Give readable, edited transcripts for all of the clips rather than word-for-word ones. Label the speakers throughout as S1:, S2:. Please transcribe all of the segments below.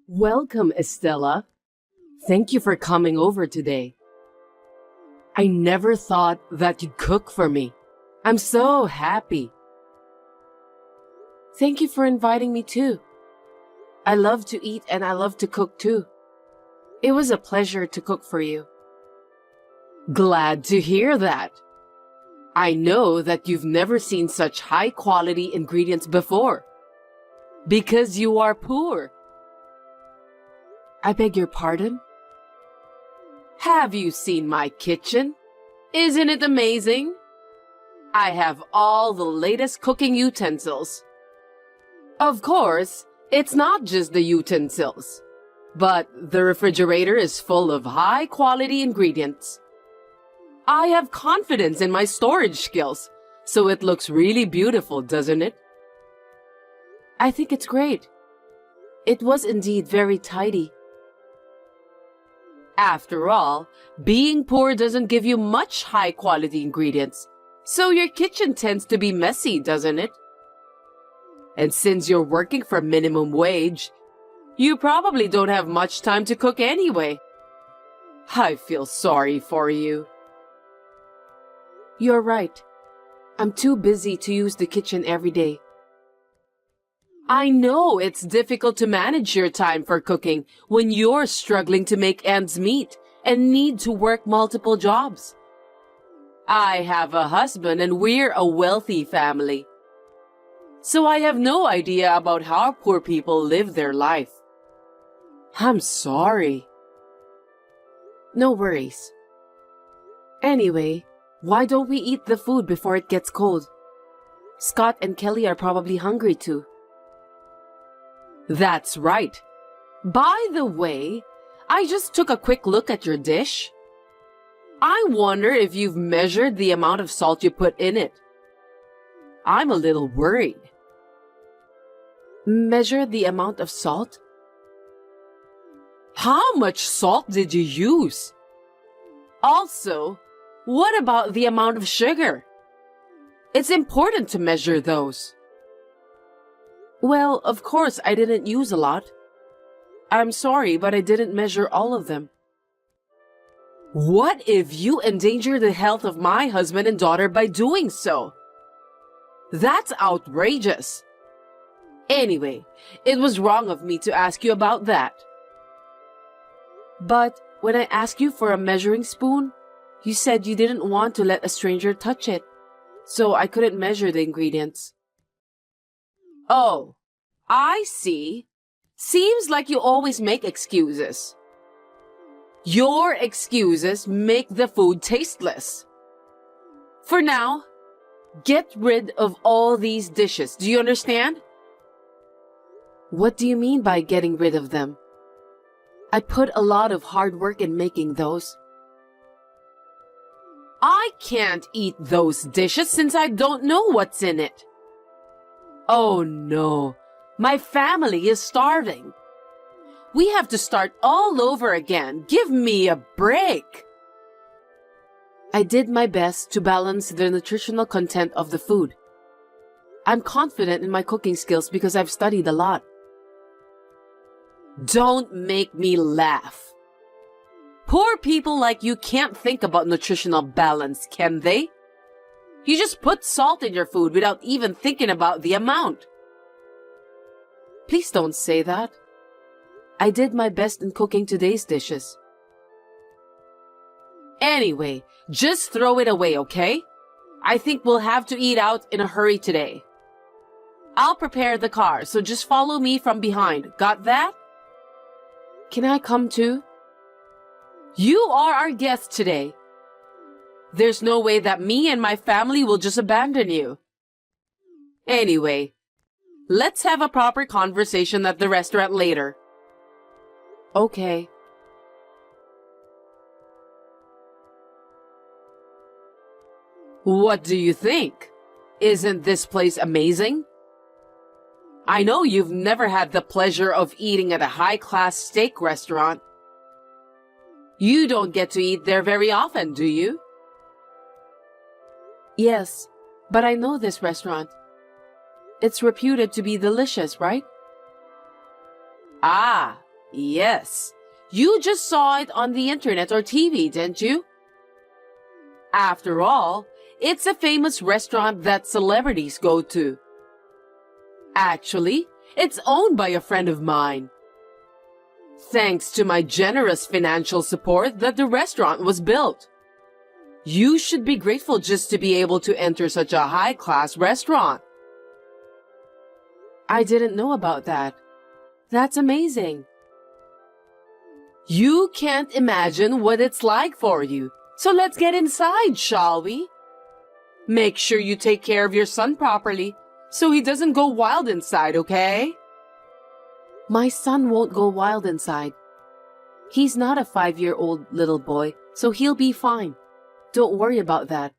S1: Welcome, Estella. Thank you for coming over today. I never thought that you'd cook for me. I'm so happy. Thank you for inviting me too. I love to eat and I love to cook too. It was a pleasure to cook for you. Glad to hear that. I know that you've never seen such high quality ingredients before. Because you are poor. I beg your pardon? Have you seen my kitchen? Isn't it amazing? I have all the latest cooking utensils. Of course, it's not just the utensils, but the refrigerator is full of high-quality ingredients. I have confidence in my storage skills, so it looks really beautiful, doesn't it? I think it's great. It was indeed very tidy. After all, being poor doesn't give you much high-quality ingredients, so your kitchen tends to be messy, doesn't it? And since you're working for minimum wage, you probably don't have much time to cook anyway. I feel sorry for you. You're right. I'm too busy to use the kitchen every day. I know it's difficult to manage your time for cooking when you're struggling to make ends meet and need to work multiple jobs. I have a husband and we're a wealthy family. So I have no idea about how poor people live their life. I'm sorry. No worries. Anyway, why don't we eat the food before it gets cold? Scott and Kelly are probably hungry too. That's right. By the way, I just took a quick look at your dish. I wonder if you've measured the amount of salt you put in it. I'm a little worried. Measure the amount of salt? How much salt did you use? Also, what about the amount of sugar? It's important to measure those. Well, of course I didn't use a lot. I'm sorry, but I didn't measure all of them. What if you endanger the health of my husband and daughter by doing so? That's outrageous. Anyway, it was wrong of me to ask you about that. But when I asked you for a measuring spoon, you said you didn't want to let a stranger touch it, so I couldn't measure the ingredients. Oh, I see. Seems like you always make excuses. Your excuses make the food tasteless. For now, get rid of all these dishes. Do you understand? What do you mean by getting rid of them? I put a lot of hard work in making those. I can't eat those dishes since I don't know what's in it. Oh no, my family is starving. We have to start all over again. Give me a break. I did my best to balance the nutritional content of the food. I'm confident in my cooking skills because I've studied a lot. Don't make me laugh. Poor people like you can't think about nutritional balance, can they? You just put salt in your food without even thinking about the amount. Please don't say that. I did my best in cooking today's dishes. Anyway, just throw it away, okay? I think we'll have to eat out in a hurry today. I'll prepare the car, so just follow me from behind. Got that? Can I come too? You are our guest today. There's no way that me and my family will just abandon you. Anyway, let's have a proper conversation at the restaurant later. Okay. What do you think? Isn't this place amazing? I know you've never had the pleasure of eating at a high-class steak restaurant. You don't get to eat there very often, do you? Yes, but I know this restaurant. It's reputed to be delicious, right? Ah, Yes, you just saw it on the internet or TV, didn't you? After all, it's a famous restaurant that celebrities go to. Actually, it's owned by a friend of mine. Thanks to my generous financial support that the restaurant was built. You should be grateful just to be able to enter such a high-class restaurant. I didn't know about that. That's amazing. You can't imagine what it's like for you. So let's get inside, shall we? Make sure you take care of your son properly so he doesn't go wild inside, okay? My son won't go wild inside. He's not a 5-year-old little boy, so he'll be fine. Don't worry about that.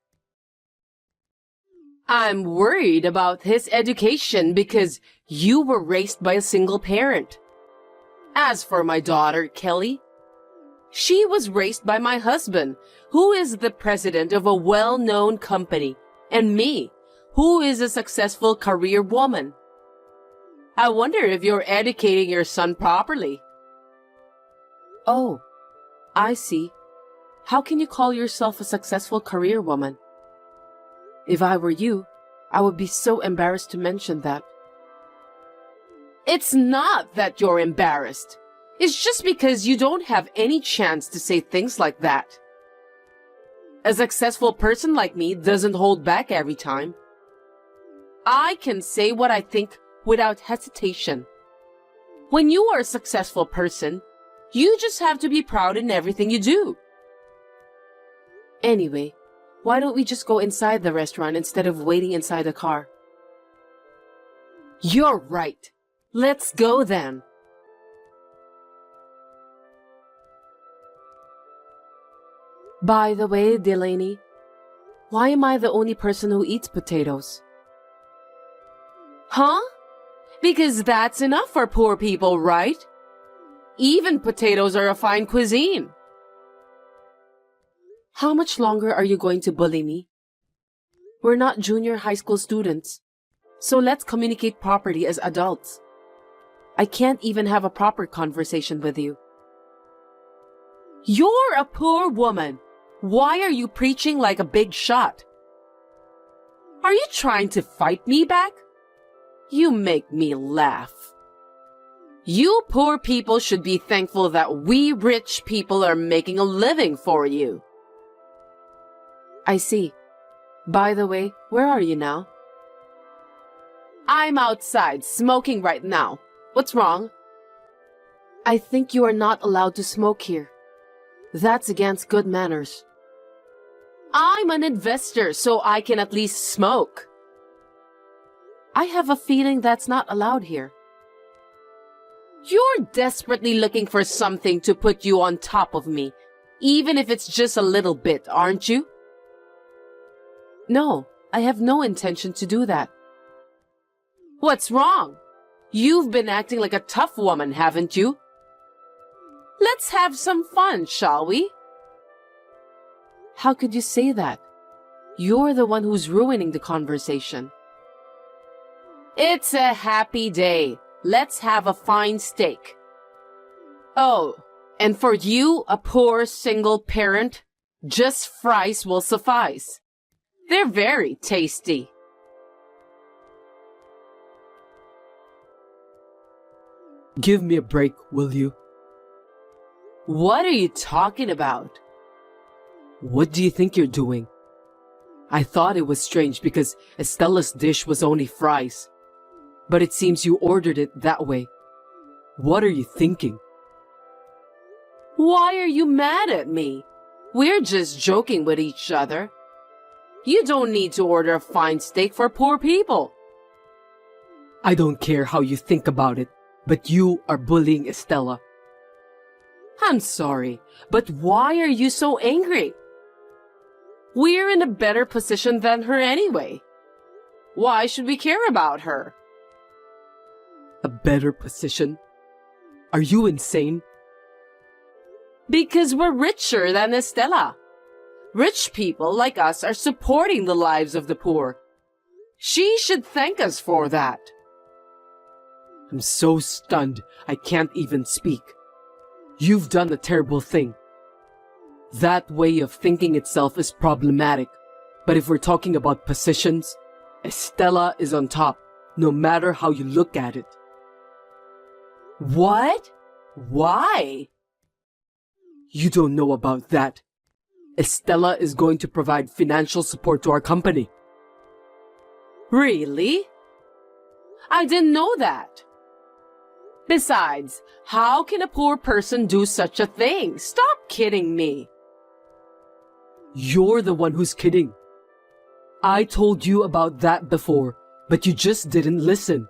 S1: I'm worried about his education because you were raised by a single parent. As for my daughter, Kelly, she was raised by my husband, who is the president of a well-known company, and me, who is a successful career woman. I wonder if you're educating your son properly. Oh, I see. How can you call yourself a successful career woman? If I were you, I would be so embarrassed to mention that. It's not that you're embarrassed. It's just because you don't have any chance to say things like that. A successful person like me doesn't hold back every time. I can say what I think without hesitation. When you are a successful person, you just have to be proud in everything you do. Anyway, why don't we just go inside the restaurant instead of waiting inside the car? You're right. Let's go then. By the way, Delaney, why am I the only person who eats potatoes? Huh? Because that's enough for poor people, right? Even potatoes are a fine cuisine. How much longer are you going to bully me? We're not junior high school students, so let's communicate properly as adults. I can't even have a proper conversation with you. You're a poor woman. Why are you preaching like a big shot? Are you trying to fight me back? You make me laugh. You poor people should be thankful that we rich people are making a living for you. I see. By the way, where are you now? I'm outside, smoking right now. What's wrong? I think you are not allowed to smoke here. That's against good manners. I'm an investor, so I can at least smoke. I have a feeling that's not allowed here. You're desperately looking for something to put you on top of me, even if it's just a little bit, aren't you? No, I have no intention to do that. What's wrong? You've been acting like a tough woman, haven't you? Let's have some fun, shall we? How could you say that? You're the one who's ruining the conversation. It's a happy day. Let's have a fine steak. Oh, and for you, a poor single parent, just fries will suffice. They're very tasty.
S2: Give me a break, will you?
S1: What are you talking about?
S2: What do you think you're doing? I thought it was strange because Estella's dish was only fries. But it seems you ordered it that way. What are you thinking?
S1: Why are you mad at me? We're just joking with each other. You don't need to order a fine steak for poor people.
S2: I don't care how you think about it, but you are bullying Estella.
S1: I'm sorry, but why are you so angry? We're in a better position than her anyway. Why should we care about her?
S2: A better position? Are you insane?
S1: Because we're richer than Estella. Rich people like us are supporting the lives of the poor. She should thank us for that.
S2: I'm so stunned I can't even speak. You've done a terrible thing. That way of thinking itself is problematic. But if we're talking about positions, Estella is on top, no matter how you look at it.
S1: What? Why?
S2: You don't know about that. Estella is going to provide financial support to our company.
S1: Really? I didn't know that. Besides, how can a poor person do such a thing? Stop kidding me.
S2: You're the one who's kidding. I told you about that before, but you just didn't listen.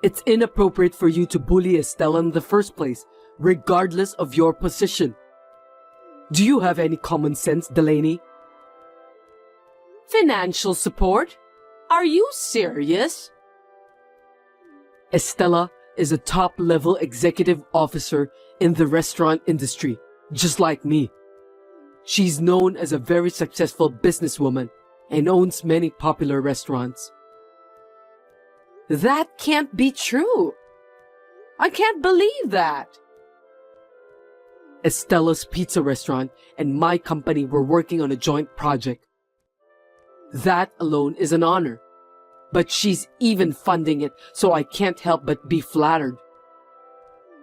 S2: It's inappropriate for you to bully Estella in the first place, regardless of your position. Do you have any common sense, Delaney?
S1: Financial support? Are you serious?
S2: Estella is a top-level executive officer in the restaurant industry, just like me. She's known as a very successful businesswoman and owns many popular restaurants.
S1: That can't be true. I can't believe that.
S2: Estella's Pizza Restaurant and my company were working on a joint project. That alone is an honor. But she's even funding it, so I can't help but be flattered.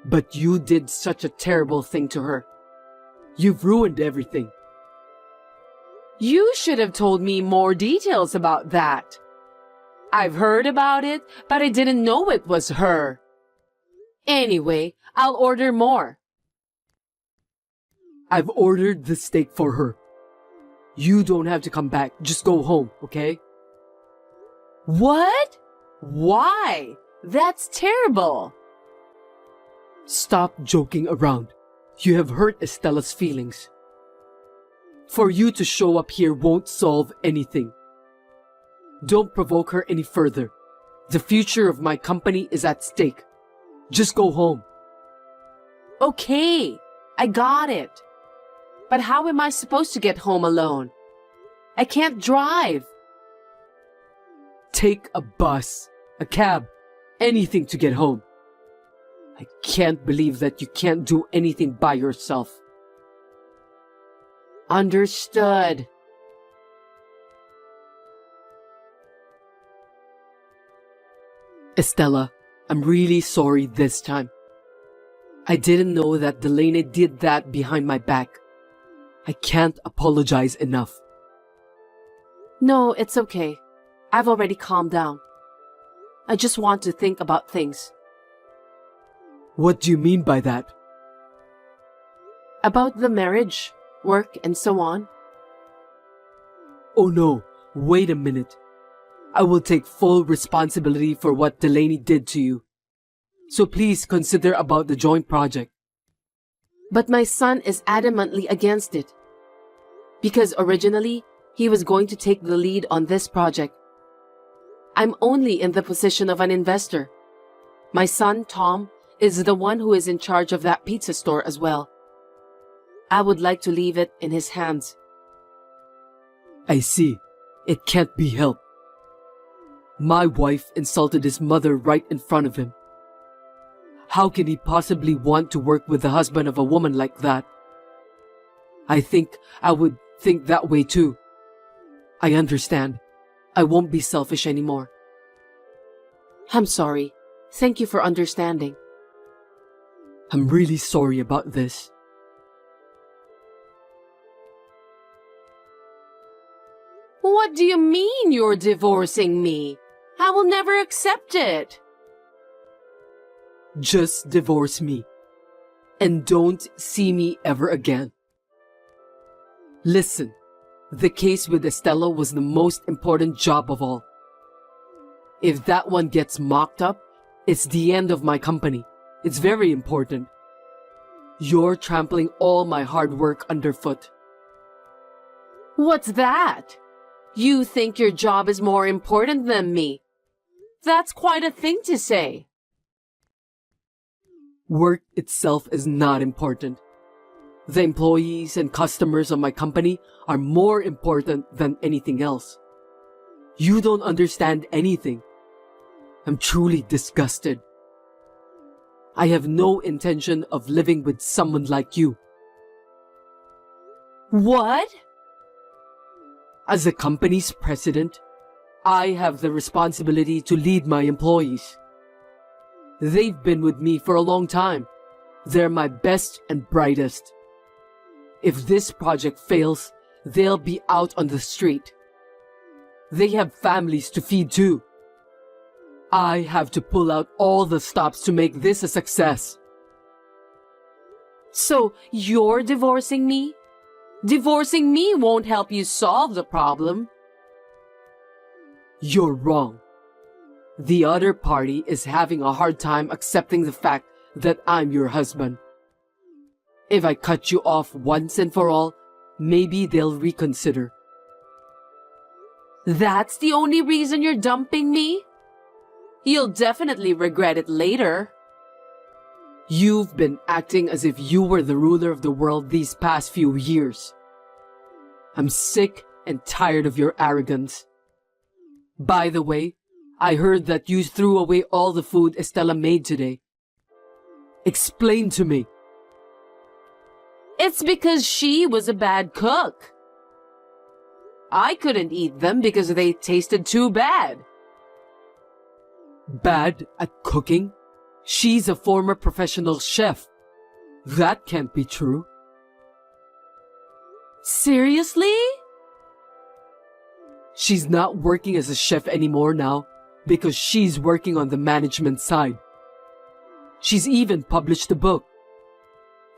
S2: But you did such a terrible thing to her. You've ruined everything.
S1: You should have told me more details about that. I've heard about it, but I didn't know it was her. Anyway, I'll order more.
S2: I've ordered the steak for her. You don't have to come back. Just go home, okay?
S1: What? Why? That's terrible.
S2: Stop joking around. You have hurt Estella's feelings. For you to show up here won't solve anything. Don't provoke her any further. The future of my company is at stake. Just go home.
S1: Okay, I got it. But how am I supposed to get home alone? I can't drive.
S2: Take a bus, a cab, anything to get home. I can't believe that you can't do anything by yourself.
S1: Understood.
S2: Estella, I'm really sorry this time. I didn't know that Delaney did that behind my back. I can't apologize enough.
S1: No, it's okay. I've already calmed down. I just want to think about things.
S2: What do you mean by that?
S1: About the marriage, work, and so on.
S2: Oh no, wait a minute. I will take full responsibility for what Delaney did to you. So please consider about the joint project.
S1: But my son is adamantly against it. Because originally, he was going to take the lead on this project. I'm only in the position of an investor. My son, Tom, is the one who is in charge of that pizza store as well. I would like to leave it in his hands.
S2: I see. It can't be helped. My wife insulted his mother right in front of him. How can he possibly want to work with the husband of a woman like that? I think I would think that way too. I understand. I won't be selfish anymore.
S1: I'm sorry. Thank you for understanding.
S2: I'm really sorry about this.
S1: What do you mean you're divorcing me? I will never accept it.
S2: Just divorce me. And don't see me ever again. Listen, the case with Estella was the most important job of all. If that one gets mocked up, it's the end of my company. It's very important. You're trampling all my hard work underfoot.
S1: What's that? You think your job is more important than me? That's quite a thing to say.
S2: Work itself is not important. The employees and customers of my company are more important than anything else. You don't understand anything. I'm truly disgusted. I have no intention of living with someone like you.
S1: What?
S2: As the company's president, I have the responsibility to lead my employees. They've been with me for a long time. They're my best and brightest. If this project fails, they'll be out on the street. They have families to feed too. I have to pull out all the stops to make this a success.
S1: So you're divorcing me? Divorcing me won't help you solve the problem.
S2: You're wrong. The other party is having a hard time accepting the fact that I'm your husband. If I cut you off once and for all, maybe they'll reconsider.
S1: That's the only reason you're dumping me? You'll definitely regret it later.
S2: You've been acting as if you were the ruler of the world these past few years. I'm sick and tired of your arrogance. By the way, I heard that you threw away all the food Estella made today. Explain to me.
S1: It's because she was a bad cook. I couldn't eat them because they tasted too bad.
S2: Bad at cooking? She's a former professional chef. That can't be true.
S1: Seriously?
S2: She's not working as a chef anymore now because she's working on the management side. She's even published a book.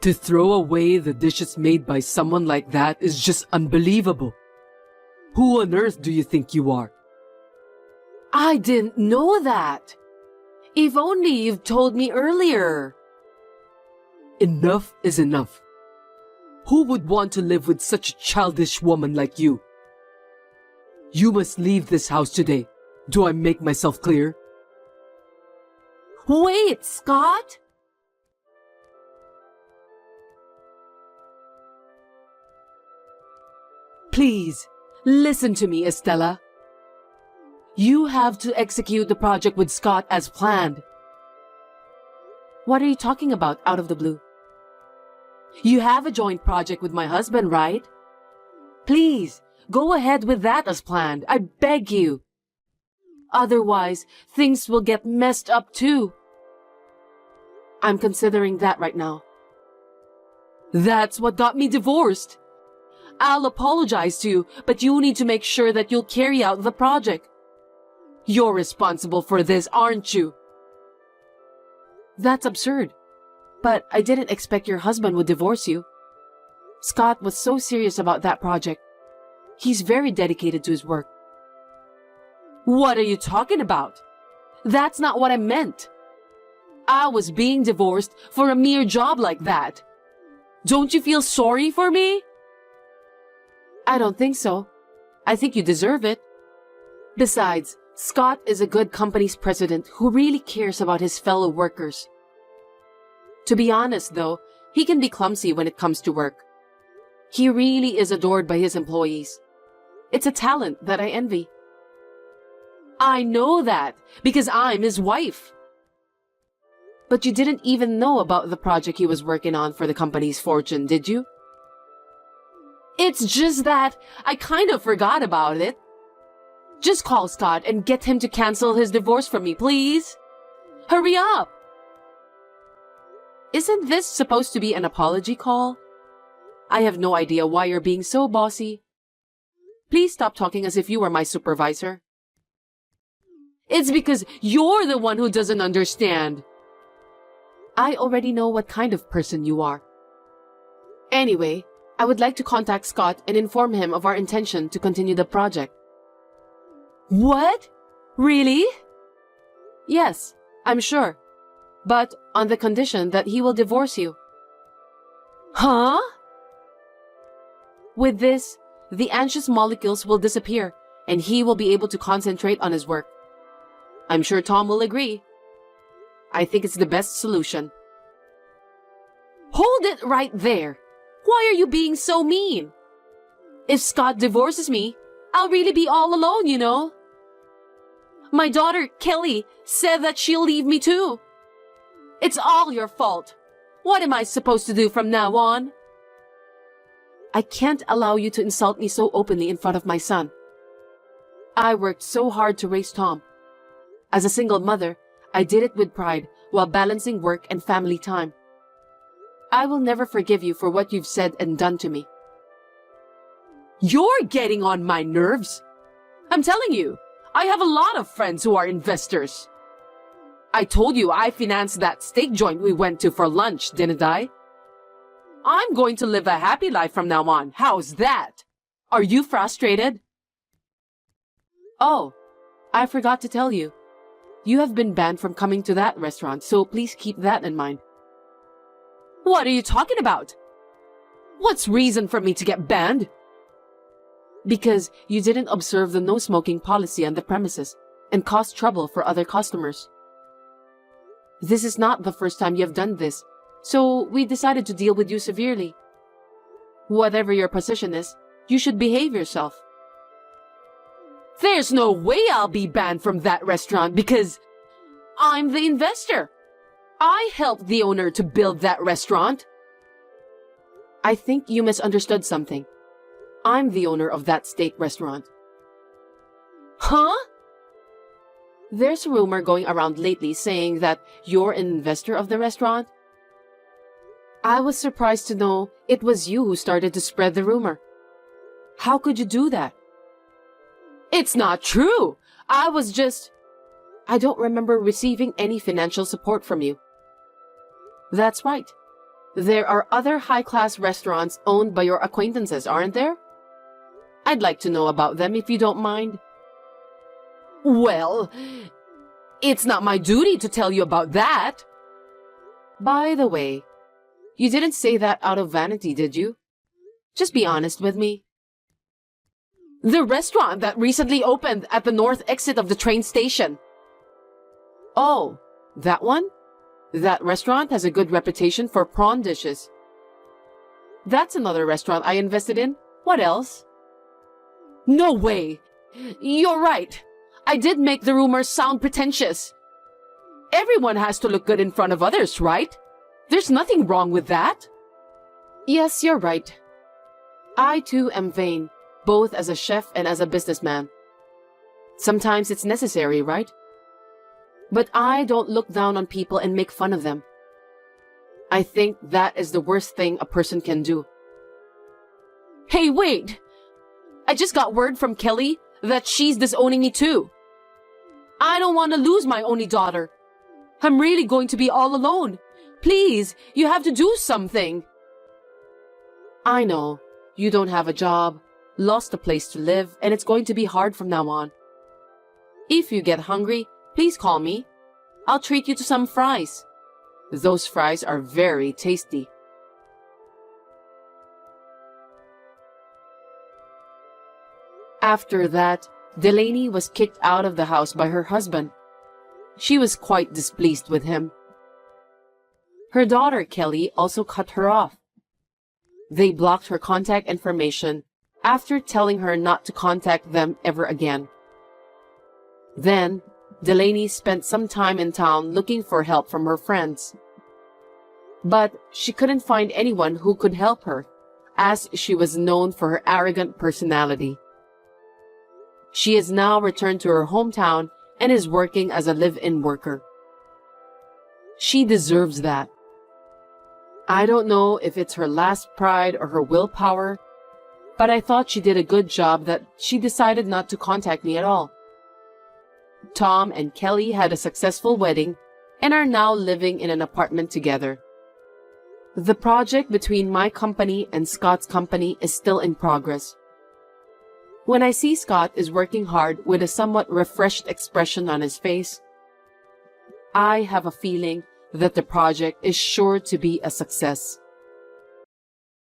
S2: To throw away the dishes made by someone like that is just unbelievable. Who on earth do you think you are?
S1: I didn't know that. If only you've told me earlier.
S2: Enough is enough. Who would want to live with such a childish woman like you? You must leave this house today. Do I make myself clear?
S1: Wait, Scott! Please, listen to me, Estella. You have to execute the project with Scott as planned. What are you talking about out of the blue? You have a joint project with my husband, right? Please, go ahead with that as planned. I beg you. Otherwise, things will get messed up too. I'm considering that right now. That's what got me divorced. I'll apologize to you, but you need to make sure that you'll carry out the project. You're responsible for this, aren't you? That's absurd. But I didn't expect your husband would divorce you. Scott was so serious about that project. He's very dedicated to his work. What are you talking about? That's not what I meant. I was being divorced for a mere job like that. Don't you feel sorry for me? I don't think so. I think you deserve it. Besides, Scott is a good company's president who really cares about his fellow workers. To be honest, though, he can be clumsy when it comes to work. He really is adored by his employees. It's a talent that I envy. I know that because I'm his wife. But you didn't even know about the project he was working on for the company's fortune, did you? It's just that I kind of forgot about it. Just call Scott and get him to cancel his divorce from me, please. Hurry up! Isn't this supposed to be an apology call? I have no idea why you're being so bossy. Please stop talking as if you were my supervisor. It's because you're the one who doesn't understand. I already know what kind of person you are. Anyway, I would like to contact Scott and inform him of our intention to continue the project. What? Really? Yes, I'm sure. But on the condition that he will divorce you. Huh? With this, the anxious molecules will disappear and he will be able to concentrate on his work. I'm sure Tom will agree. I think it's the best solution. Hold it right there. Why are you being so mean? If Scott divorces me, I'll really be all alone, you know. My daughter, Kelly, said that she'll leave me too. It's all your fault. What am I supposed to do from now on? I can't allow you to insult me so openly in front of my son. I worked so hard to raise Tom. As a single mother, I did it with pride while balancing work and family time. I will never forgive you for what you've said and done to me. You're getting on my nerves. I'm telling you, I have a lot of friends who are investors. I told you I financed that steak joint we went to for lunch, didn't I? I'm going to live a happy life from now on. How's that? Are you frustrated? Oh, I forgot to tell you. You have been banned from coming to that restaurant, so please keep that in mind. What are you talking about? What's reason for me to get banned? Because you didn't observe the no smoking policy on the premises and caused trouble for other customers. This is not the first time you have done this, so we decided to deal with you severely. Whatever your position is, you should behave yourself. There's no way I'll be banned from that restaurant because I'm the investor. I helped the owner to build that restaurant. I think you misunderstood something. I'm the owner of that steak restaurant. Huh? There's a rumor going around lately saying that you're an investor of the restaurant. I was surprised to know it was you who started to spread the rumor. How could you do that? It's not true. I don't remember receiving any financial support from you. That's right. There are other high-class restaurants owned by your acquaintances, aren't there? I'd like to know about them if you don't mind. Well, it's not my duty to tell you about that. By the way, you didn't say that out of vanity, did you? Just be honest with me. The restaurant that recently opened at the north exit of the train station. Oh, that one? That restaurant has a good reputation for prawn dishes. That's another restaurant I invested in. What else? No way! You're right. I did make the rumors sound pretentious. Everyone has to look good in front of others, right? There's nothing wrong with that. Yes, you're right. I too am vain, both as a chef and as a businessman. Sometimes it's necessary, right? But I don't look down on people and make fun of them. I think that is the worst thing a person can do. Hey, wait! I just got word from Kelly that she's disowning me too. I don't want to lose my only daughter. I'm really going to be all alone. Please, you have to do something. I know. You don't have a job, lost a place to live, and it's going to be hard from now on. If you get hungry, please call me. I'll treat you to some fries. Those fries are very tasty. After that, Delaney was kicked out of the house by her husband. She was quite displeased with him. Her daughter, Kelly, also cut her off. They blocked her contact information after telling her not to contact them ever again. Then, Delaney spent some time in town looking for help from her friends. But she couldn't find anyone who could help her, as she was known for her arrogant personality. She has now returned to her hometown and is working as a live-in worker. She deserves that. I don't know if it's her last pride or her willpower, but I thought she did a good job that she decided not to contact me at all. Tom and Kelly had a successful wedding and are now living in an apartment together. The project between my company and Scott's company is still in progress. When I see Scott is working hard with a somewhat refreshed expression on his face, I have a feeling that the project is sure to be a success.